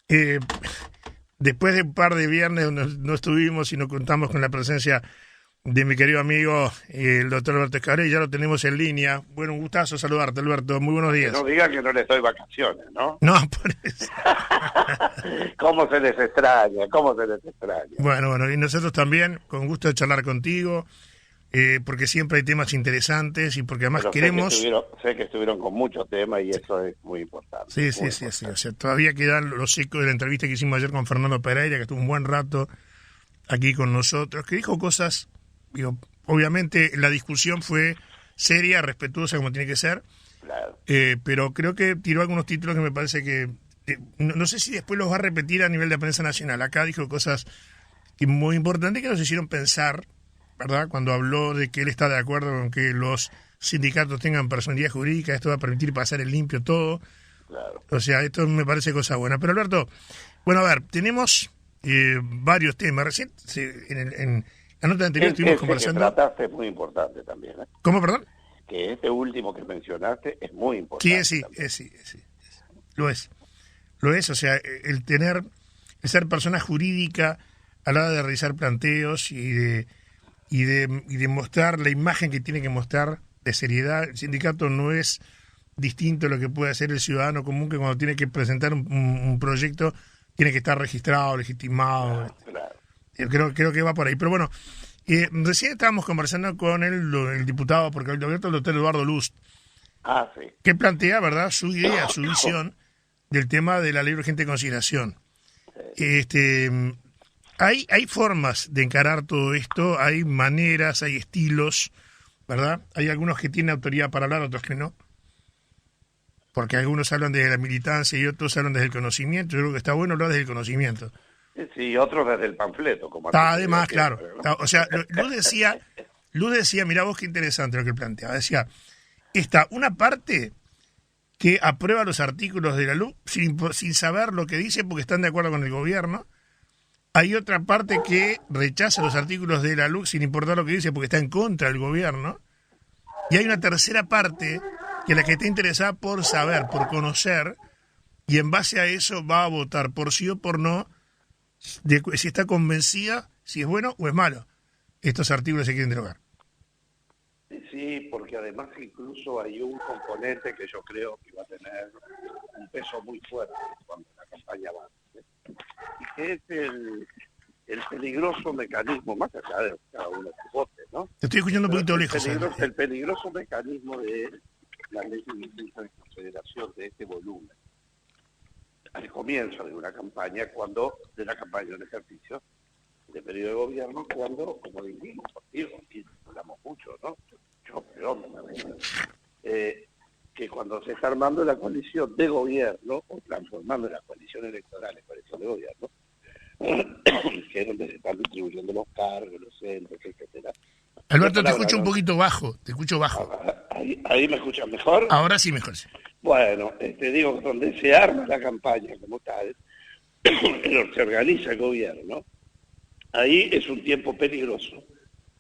Eh, Después de un par de viernes donde no estuvimos y no contamos con la presencia de mi querido amigo el doctor Alberto Escabré, ya lo tenemos en línea. Bueno, un gustazo saludarte, Alberto. Muy buenos Que no días. digan que no les doy vacaciones, ¿no? No, por eso. ¿Cómo se les extraña? ¿Cómo se les extraña? Bueno, y nosotros también, con gusto de charlar contigo, porque siempre hay temas interesantes y porque además Pero queremos. sé que estuvieron con muchos temas y eso es muy importante, Sí, sí, muy sí, sí. O importante. sea, todavía quedan los ecos de la entrevista que hicimos ayer con Fernando Pereira, que estuvo un buen rato aquí con nosotros, que dijo cosas, digo, obviamente la discusión fue seria, respetuosa como tiene que ser, Claro. pero creo que tiró algunos títulos que me parece que, no sé si después los va a repetir a nivel de prensa nacional. Acá dijo cosas muy importantes que nos hicieron pensar, ¿verdad? Cuando habló de que él está de acuerdo con que los sindicatos tengan personalidad jurídica, esto va a permitir pasar el limpio todo. Claro. O sea, esto me parece cosa buena. Pero Alberto, bueno, a ver, tenemos varios temas. Recién, en la nota anterior estuvimos Ese que conversando. trataste es muy importante también, ¿eh? ¿Cómo, perdón? Que este último que mencionaste es muy Sí, importante sí, también. sí, sí. Lo es. Lo es, o sea, el ser persona jurídica a la hora de realizar planteos y de mostrar la imagen que tiene que mostrar de seriedad. El sindicato no es distinto a lo que puede hacer el ciudadano común, que cuando tiene que presentar un proyecto tiene que estar registrado, legitimado. Claro, claro. Yo creo que va por ahí. Pero bueno, recién estábamos conversando con el diputado, porque el doctor Eduardo Luz, Ah, sí. que plantea, ¿verdad?, su idea, su visión del tema de la ley de urgente consideración. Este, hay formas de encarar todo esto, hay maneras, hay estilos, ¿verdad? Hay algunos que tienen autoridad para hablar, otros que no. Porque algunos hablan desde la militancia y otros hablan desde el conocimiento. Yo creo que está bueno hablar desde el conocimiento. Sí, otros desde el panfleto, como a ti Está te digo además, claro. siempre, ¿no? O sea, Luz decía, mirá vos qué interesante lo que él planteaba. Decía, está una parte que aprueba los artículos de la LUC sin saber lo que dice porque están de acuerdo con el gobierno. Hay otra parte que rechaza los artículos de la LUC sin importar lo que dice porque está en contra del gobierno. Y hay una tercera parte que es la que está interesada por saber, por conocer, y en base a eso va a votar por sí o por no, de si está convencida si es bueno o es malo. Estos artículos se quieren derogar. Sí, porque además incluso hay un componente que yo creo que va a tener un peso muy fuerte cuando la campaña avance, y que es el peligroso mecanismo, más allá de cada uno que vote, ¿no? Te estoy escuchando un Pero poquito lejos. el peligroso mecanismo de la ley de consideración de este volumen al comienzo de una campaña, de la campaña de un ejercicio de periodo de gobierno, cuando, como dijimos, contigo, aquí hablamos mucho, ¿no? Yo peor no me recuerdo. Que cuando se está armando la coalición de gobierno, o transformando la coalición electoral en coalición de gobierno, que es donde se están distribuyendo los cargos, los centros, etcétera. De Alberto, te palabra, escucho un ¿no? poquito bajo, te escucho bajo. Ahí me escuchan mejor. Ahora sí mejor. Sí. Bueno, digo, donde se arma la campaña como tal, donde se organiza el gobierno, ahí es un tiempo peligroso,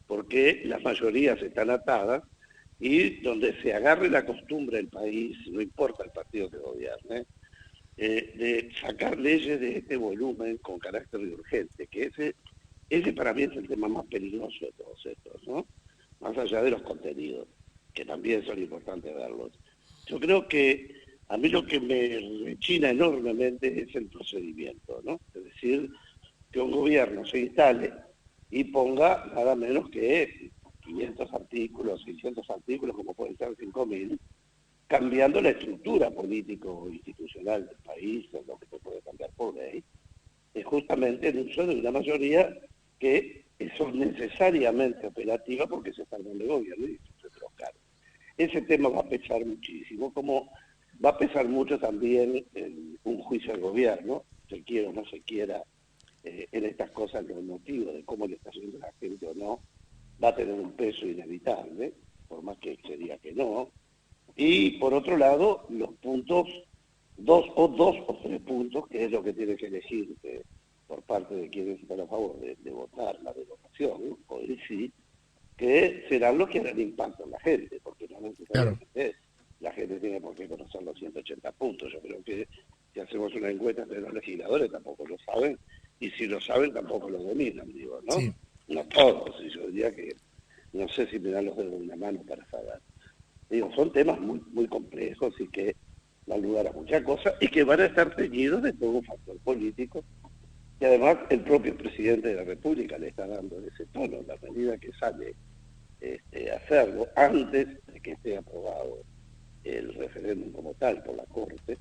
porque las mayorías están atadas y donde se agarre la costumbre del país, no importa el partido que gobierne, de sacar leyes de este volumen con carácter de urgente, que ese para mí es el tema más peligroso de todos estos, ¿no? Más allá de los contenidos, que también son importantes verlos. Yo creo que a mí lo que me rechina enormemente es el procedimiento, ¿no? Es decir, que un gobierno se instale y ponga nada menos que 500 artículos, 600 artículos, como pueden ser 5.000, cambiando la estructura político-institucional del país, en lo que se puede cambiar por ley, es justamente el uso de una mayoría que son necesariamente operativas porque se está dando el gobierno y se trocar. Ese tema va a pesar muchísimo, como va a pesar mucho también en un juicio al gobierno, se quiera o no se quiera, en estas cosas los motivos de cómo le está haciendo la gente o no, va a tener un peso inevitable, por más que se diga que no. Y por otro lado, los puntos, dos o tres puntos, que es lo que tiene que elegir por parte de quienes están a favor de votar la derogación, ¿no? O el sí, que serán los que harán impacto en la gente, porque no Claro. necesariamente la gente tiene por qué conocer los 180 puntos. Yo creo que si hacemos una encuesta entre los legisladores tampoco lo saben, y si lo saben tampoco lo dominan, digo, ¿no? Sí. No todos, y yo diría que no sé si me dan los dedos de una mano para saber. Digo, son temas muy, muy complejos y que dan lugar a muchas cosas y que van a estar teñidos de todo un factor político, y además el propio presidente de la República le está dando ese tono, en la medida que sale a hacerlo antes de que esté aprobado el referéndum como tal por la Corte.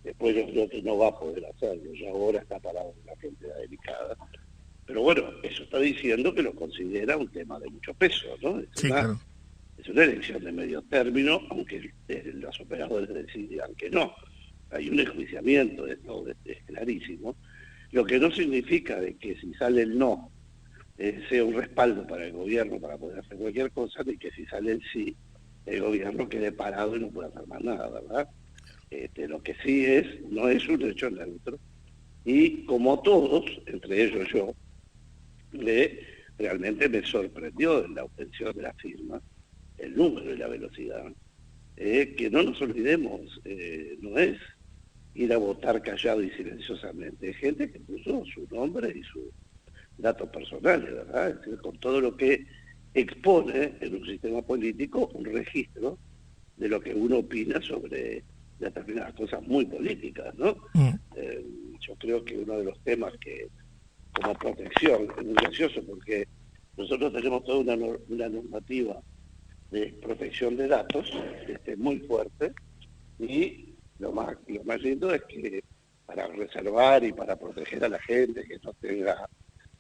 Después yo creo que no va a poder hacerlo, ya ahora está parado en una frontera delicada. Pero bueno, eso está diciendo que lo considera un tema de mucho peso, ¿no? Sí, claro. Es una elección de medio término, aunque los operadores decidan que no. Hay un enjuiciamiento de esto, es clarísimo. Lo que no significa de que si sale el no, sea un respaldo para el gobierno para poder hacer cualquier cosa, ni que si sale el sí, el gobierno quede parado y no pueda hacer más nada, ¿verdad? Lo que sí no es un hecho neutro, y como todos, entre ellos yo, realmente me sorprendió en la obtención de las firmas, el número y la velocidad, que no nos olvidemos, no es ir a votar callado y silenciosamente, es gente que puso su nombre y sus datos personales, ¿verdad? Es decir, con todo lo que expone en un sistema político un registro de lo que uno opina sobre determinadas cosas muy políticas, ¿no? Yo creo que uno de los temas que, como protección, es muy gracioso porque nosotros tenemos toda una normativa de protección de datos muy fuerte, y lo más lindo es que para reservar y para proteger a la gente que no tenga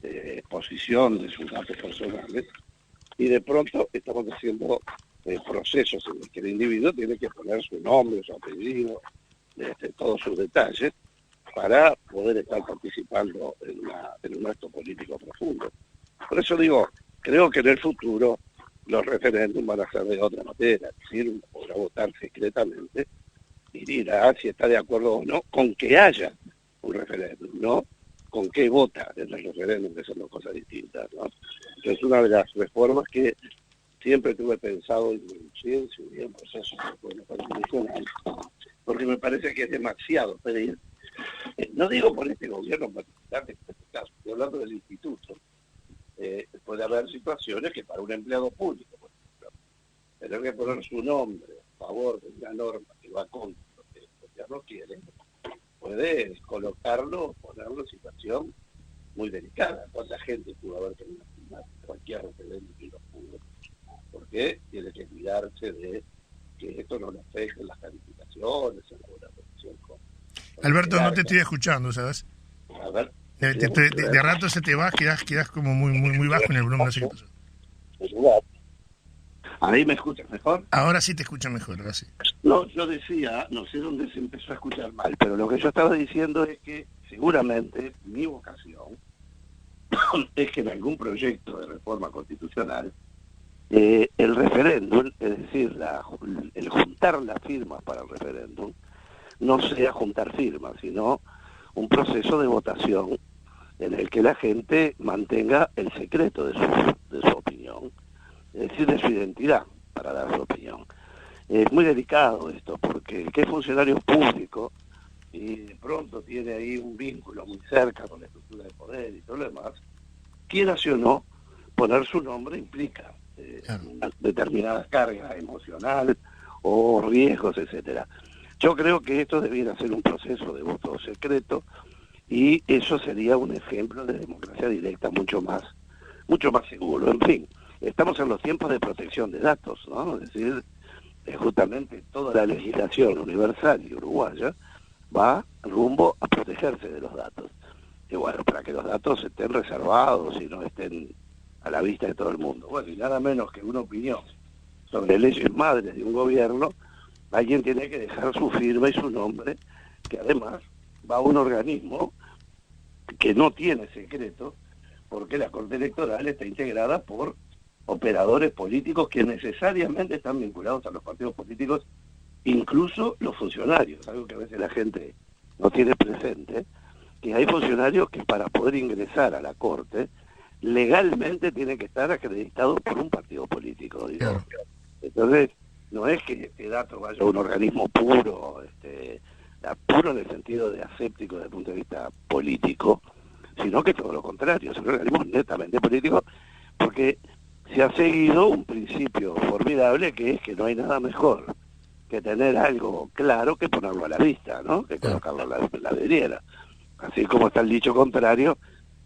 exposición de sus datos personales, y de pronto estamos haciendo procesos en los que el individuo tiene que poner su nombre, su apellido, todos sus detalles, para poder estar participando en un acto político profundo. Por eso digo, creo que en el futuro los referéndums van a ser de otra manera, es decir, uno podrá votar secretamente y dirá si está de acuerdo o no con que haya un referéndum, ¿no? Con qué vota en el referéndum, que son dos cosas distintas, ¿no? Entonces, una de las reformas que siempre tuve pensado introducir si hubiera un proceso de reforma constitucional, porque me parece que es demasiado pedir. No digo por este gobierno en particular, en este caso, estoy hablando del instituto. Puede haber situaciones que para un empleado público, por ejemplo, tener que poner su nombre a favor de una norma que va contra lo que el gobierno quiere, puede colocarlo, ponerlo en situación muy delicada. ¿Cuánta gente pudo haber tenido cualquier referéndum y no pudo? Porque tiene que cuidarse de que esto no le afecte en las calificaciones, en la buena relación con Alberto, no te estoy escuchando, ¿sabes? A ver. De rato se te va, quedas como muy bajo en el volumen, no sé qué pasó. ¿Ahí me escuchas mejor? Ahora sí te escucho mejor, ahora sí. No, yo decía, no sé dónde se empezó a escuchar mal, pero lo que yo estaba diciendo es que seguramente mi vocación es que en algún proyecto de reforma constitucional el referéndum, es decir, el juntar las firmas para el referéndum, no sea juntar firmas, sino un proceso de votación en el que la gente mantenga el secreto de su opinión, es decir, de su identidad para dar su opinión. Es muy delicado esto, porque el que es funcionario público y de pronto tiene ahí un vínculo muy cerca con la estructura de poder y todo lo demás, quiera o no, poner su nombre implica una determinada carga emocional o riesgos, etcétera. Yo creo que esto debiera ser un proceso de voto secreto, y eso sería un ejemplo de democracia directa mucho más seguro. En fin, estamos en los tiempos de protección de datos, ¿no? Es decir, justamente toda la legislación universal y uruguaya va rumbo a protegerse de los datos. Y bueno, para que los datos estén reservados y no estén a la vista de todo el mundo. Bueno, y nada menos que una opinión sobre leyes madres de un gobierno, alguien tiene que dejar su firma y su nombre, que además va a un organismo que no tiene secreto, porque la Corte Electoral está integrada por operadores políticos que necesariamente están vinculados a los partidos políticos, incluso los funcionarios, algo que a veces la gente no tiene presente, que hay funcionarios que para poder ingresar a la Corte, legalmente tienen que estar acreditados por un partido político, digo. Entonces, no es que este dato vaya a un organismo puro, puro en el sentido de aséptico desde el punto de vista político, sino que todo lo contrario, es un organismo netamente político, porque se ha seguido un principio formidable que es que no hay nada mejor que tener algo claro que ponerlo a la vista, ¿no? Que colocarlo en la vidriera. Así como está el dicho contrario,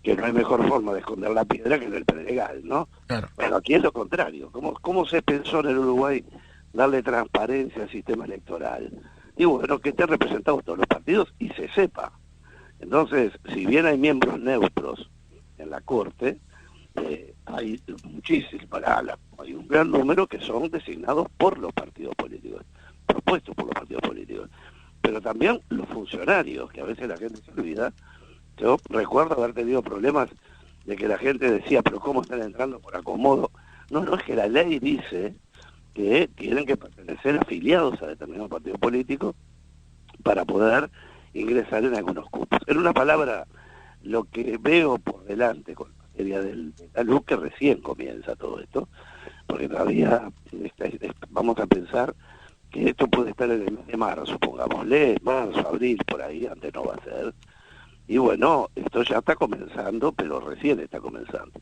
que no hay mejor forma de esconder la piedra que en el pedregal, ¿no? Claro. Bueno, aquí es lo contrario. ¿Cómo se pensó en el Uruguay darle transparencia al sistema electoral? Y bueno, que estén representados todos los partidos y se sepa. Entonces, si bien hay miembros neutros en la Corte, hay muchísimos, hay un gran número que son designados por los partidos políticos, propuestos por los partidos políticos. Pero también los funcionarios, que a veces la gente se olvida. Yo recuerdo haber tenido problemas de que la gente decía, pero ¿cómo están entrando por acomodo? No, es que la ley dice que tienen que pertenecer afiliados a determinados partidos políticos para poder ingresar en algunos cupos. En una palabra, lo que veo por delante con la materia de la luz, que recién comienza todo esto, porque todavía vamos a pensar que esto puede estar en el mes de marzo, pongámosle, marzo, abril, por ahí, antes no va a ser. Y bueno, esto ya está comenzando, pero recién está comenzando.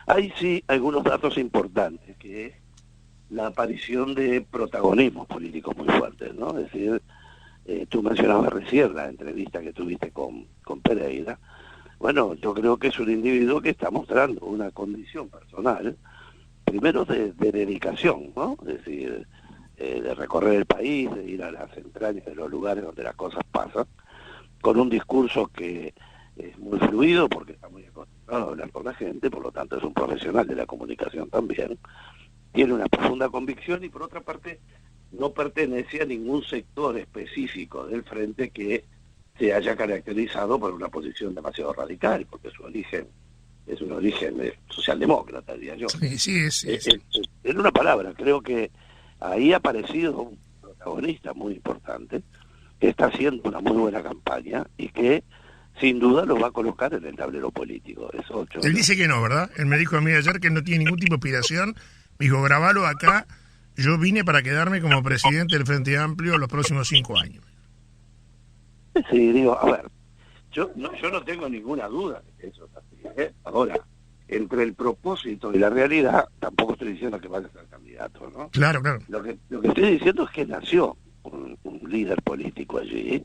Hay sí algunos datos importantes, que es la aparición de protagonismos políticos muy fuertes, ¿no? Es decir, tú mencionabas recién la entrevista que tuviste con Pereira. Bueno, yo creo que es un individuo que está mostrando una condición personal, primero de dedicación, ¿no? Es decir, de recorrer el país, de ir a las entrañas de los lugares donde las cosas pasan, con un discurso que es muy fluido porque está muy acostumbrado a hablar con la gente, por lo tanto es un profesional de la comunicación también, tiene una profunda convicción y por otra parte no pertenece a ningún sector específico del frente que se haya caracterizado por una posición demasiado radical, porque su origen es un origen socialdemócrata, diría yo. Sí. En una palabra, creo que ahí ha aparecido un protagonista muy importante, que está haciendo una muy buena campaña y que sin duda lo va a colocar en el tablero político. Eso, Él dice que no, ¿verdad? Él me dijo a mí ayer que no tiene ningún tipo de aspiración. Me dijo, grabalo acá, yo vine para quedarme como presidente del Frente Amplio los próximos 5 años. Sí, digo, a ver, yo no tengo ninguna duda de que eso es así, ¿eh? Ahora, entre el propósito y la realidad, tampoco estoy diciendo que vaya a ser candidato, ¿no? Claro. Lo que estoy diciendo es que nació un líder político allí,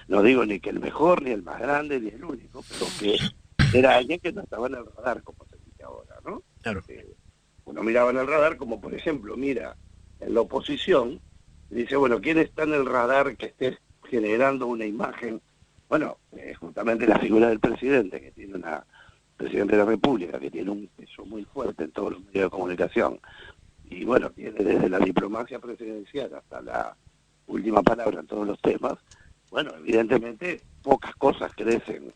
no digo ni que el mejor, ni el más grande, ni el único, pero que era alguien que no estaba en el radar, como se dice ahora, ¿no? Claro. Uno miraba en el radar, como por ejemplo, mira, en la oposición, y dice, bueno, ¿quién está en el radar que esté generando una imagen? Bueno, justamente la figura del presidente, que tiene presidente de la República, que tiene un peso muy fuerte en todos los medios de comunicación, y bueno, tiene desde la diplomacia presidencial hasta la última palabra en todos los temas. Bueno, evidentemente pocas cosas crecen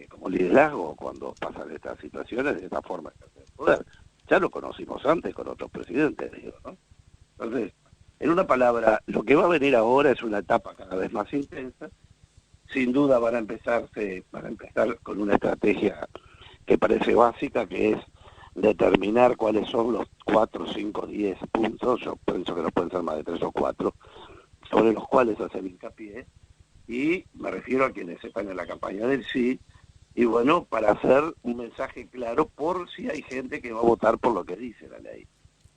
como liderazgo cuando pasan estas situaciones de esta forma de ejercer el poder. Ya lo conocimos antes con otros presidentes, digo, ¿no? Entonces, en una palabra, lo que va a venir ahora es una etapa cada vez más intensa. Sin duda van a empezar con una estrategia que parece básica, que es determinar cuáles son los 4, 5, 10 puntos, yo pienso que no pueden ser más de 3 o 4, sobre los cuales hacer hincapié, y me refiero a quienes están en la campaña del sí, y bueno, para hacer un mensaje claro por si hay gente que va a votar por lo que dice la ley.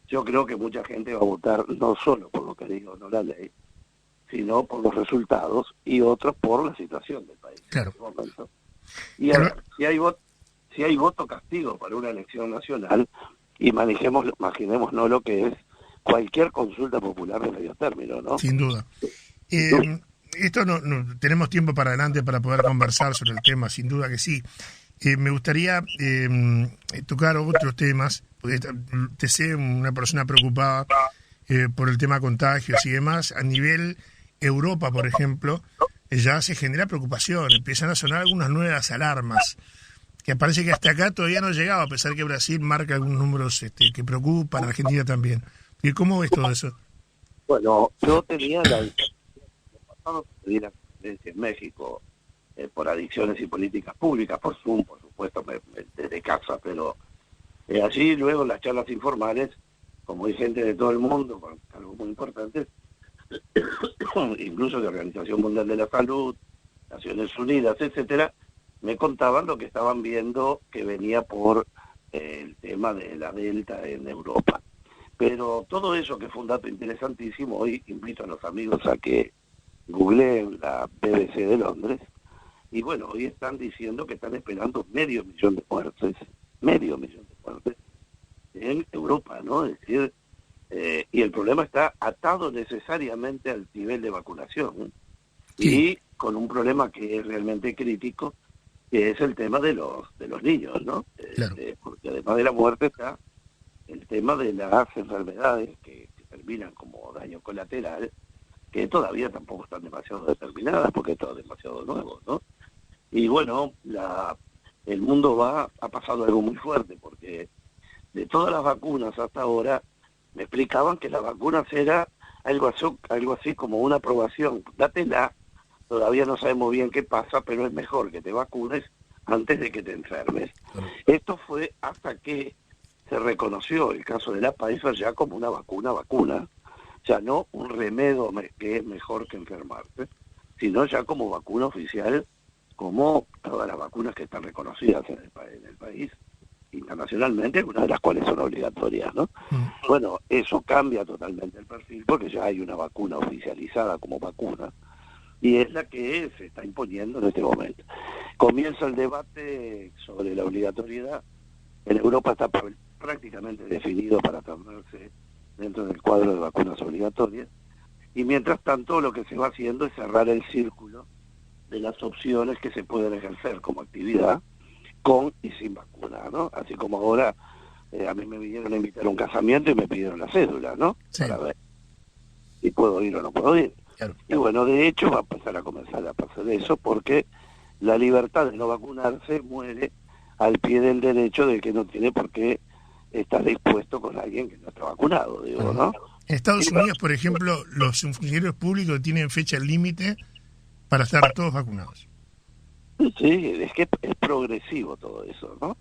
Yo creo que mucha gente va a votar no solo por lo que diga no la ley, sino por los resultados, y otros por la situación del país Claro. en este momento. Y a ver, si hay voto castigo para una elección nacional, imaginemos no lo que es cualquier consulta popular de medio término, ¿no? Sin duda. Esto no tenemos tiempo para adelante para poder conversar sobre el tema, sin duda que sí. Me gustaría tocar otros temas, porque te sé una persona preocupada por el tema contagios y demás. A nivel Europa, por ejemplo, ya se genera preocupación, empiezan a sonar algunas nuevas alarmas, que parece que hasta acá todavía no ha llegado, a pesar que Brasil marca algunos números que preocupan, Argentina también. ¿Y cómo ves todo eso? Bueno, yo tenía la conferencia en México por adicciones y políticas públicas, por Zoom, por supuesto, desde casa, pero allí luego en las charlas informales, como hay gente de todo el mundo, con algo muy importante, incluso la Organización Mundial de la Salud, Naciones Unidas, etcétera, me contaban lo que estaban viendo que venía por el tema de la Delta en Europa. Pero todo eso, que fue un dato interesantísimo, hoy invito a los amigos a que googleen la BBC de Londres, y bueno, hoy están diciendo que están esperando medio millón de muertes en Europa, ¿no? Es decir, y el problema está atado necesariamente al nivel de vacunación, Sí. y con un problema que es realmente crítico, que es el tema de los niños, ¿no? Claro. Porque además de la muerte está el tema de las enfermedades que terminan como daño colateral, que todavía tampoco están demasiado determinadas, porque es todo demasiado nuevo, ¿no? Y bueno, el mundo ha pasado algo muy fuerte, porque de todas las vacunas hasta ahora, me explicaban que las vacunas era algo así como una aprobación. Dátela, todavía no sabemos bien qué pasa, pero es mejor que te vacunes antes de que te enfermes. Claro. Esto fue hasta que se reconoció el caso de la Pfizer ya como una vacuna, o sea, no un remedio que es mejor que enfermarse, sino ya como vacuna oficial, como todas las vacunas que están reconocidas en el país, internacionalmente, algunas de las cuales son obligatorias, ¿no? Bueno, eso cambia totalmente el perfil, porque ya hay una vacuna oficializada como vacuna, y es la que se está imponiendo en este momento. Comienza el debate sobre la obligatoriedad. En Europa está prácticamente definido para tomarse dentro del cuadro de vacunas obligatorias, y mientras tanto lo que se va haciendo es cerrar el círculo de las opciones que se pueden ejercer como actividad con y sin vacuna, ¿no? Así como ahora a mí me vinieron a invitar a un casamiento y me pidieron la cédula, ¿no? Sí. Para ver si puedo ir o no puedo ir. Claro. Y bueno, de hecho va a empezar a pasar eso, porque la libertad de no vacunarse muere al pie del derecho del que no tiene por qué estar dispuesto con alguien que no está vacunado, digo, ¿no? En Estados Unidos, por ejemplo, los funcionarios públicos tienen fecha límite para estar todos vacunados. Sí, es que es progresivo todo eso, ¿no?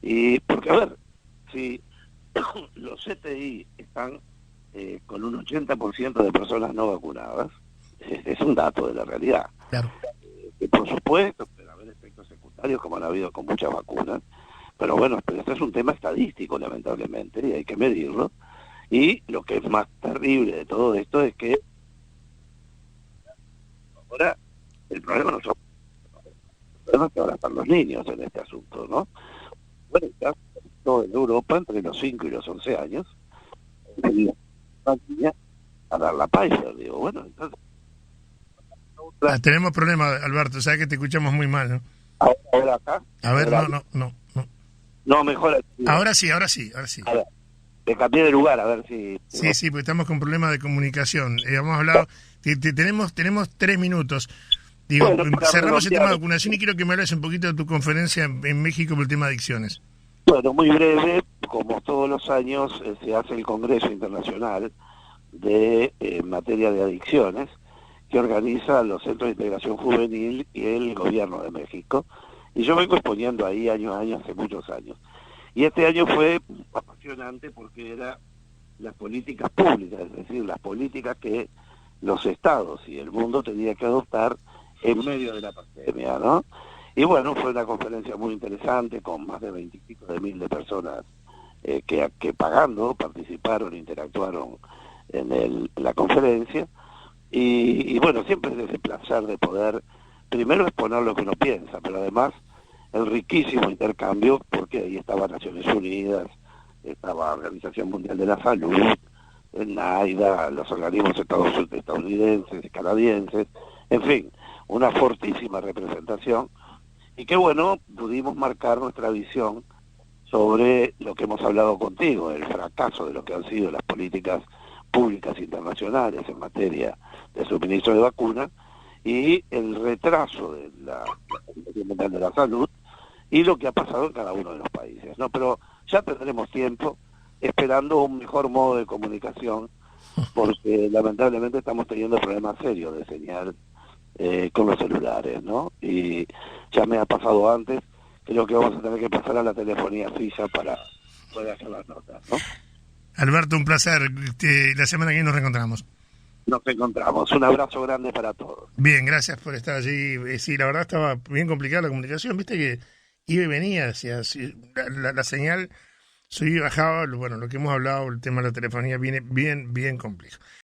Y porque, a ver, si los CTI están con un 80% de personas no vacunadas, es un dato de la realidad. Claro. Que por supuesto puede haber efectos secundarios, como han habido con muchas vacunas, pero bueno, pero este es un tema estadístico, lamentablemente, y hay que medirlo. Y lo que es más terrible de todo esto es que ahora el problema no son que ahora están los niños en este asunto, ¿no? Bueno, ya en Europa, entre los 5 y los 11 años, a dar la Pfizer, digo, bueno, entonces... Tenemos problemas, Alberto, sabes que te escuchamos muy mal, ¿no? Ahora acá. A ver, ahora, no. No, mejor. Ahora sí. A ver, te cambié de lugar, a ver si... Sí, porque estamos con problemas de comunicación. Hemos hablado, tenemos 3 minutos. Digo, Bueno, cerramos el tema de vacunación y quiero que me hables un poquito de tu conferencia en México por el tema de adicciones. Bueno, muy breve, como todos los años se hace el Congreso Internacional de materia de adicciones, que organiza los Centros de Integración Juvenil y el Gobierno de México. Y yo vengo exponiendo ahí año a año, hace muchos años. Y este año fue apasionante porque era las políticas públicas, es decir, las políticas que los estados y el mundo tenían que adoptar en medio de la pandemia, ¿no? Y bueno, fue una conferencia muy interesante con más de 25.000 de personas que pagando participaron, interactuaron en la conferencia. Y bueno, siempre es ese placer de poder primero exponer lo que uno piensa, pero además el riquísimo intercambio, porque ahí estaba Naciones Unidas, estaba Organización Mundial de la Salud, el NAIDA, los organismos estadounidenses, canadienses, en fin, una fortísima representación, y que bueno, pudimos marcar nuestra visión sobre lo que hemos hablado contigo, el fracaso de lo que han sido las políticas públicas internacionales en materia de suministro de vacunas y el retraso de la Organización Mundial de la Salud y lo que ha pasado en cada uno de los países, ¿no? Pero ya tendremos tiempo esperando un mejor modo de comunicación, porque lamentablemente estamos teniendo problemas serios de señal con los celulares, ¿no? Y ya me ha pasado antes, creo que vamos a tener que pasar a la telefonía fija para poder hacer las notas, ¿no? Alberto, un placer. La semana que viene nos reencontramos. nos encontramos. Un abrazo grande para todos. Bien, gracias por estar allí. Sí, la verdad estaba bien complicada la comunicación, viste que iba y venía, decía, la señal subía y bajaba, bueno, lo que hemos hablado, el tema de la telefonía viene bien complejo.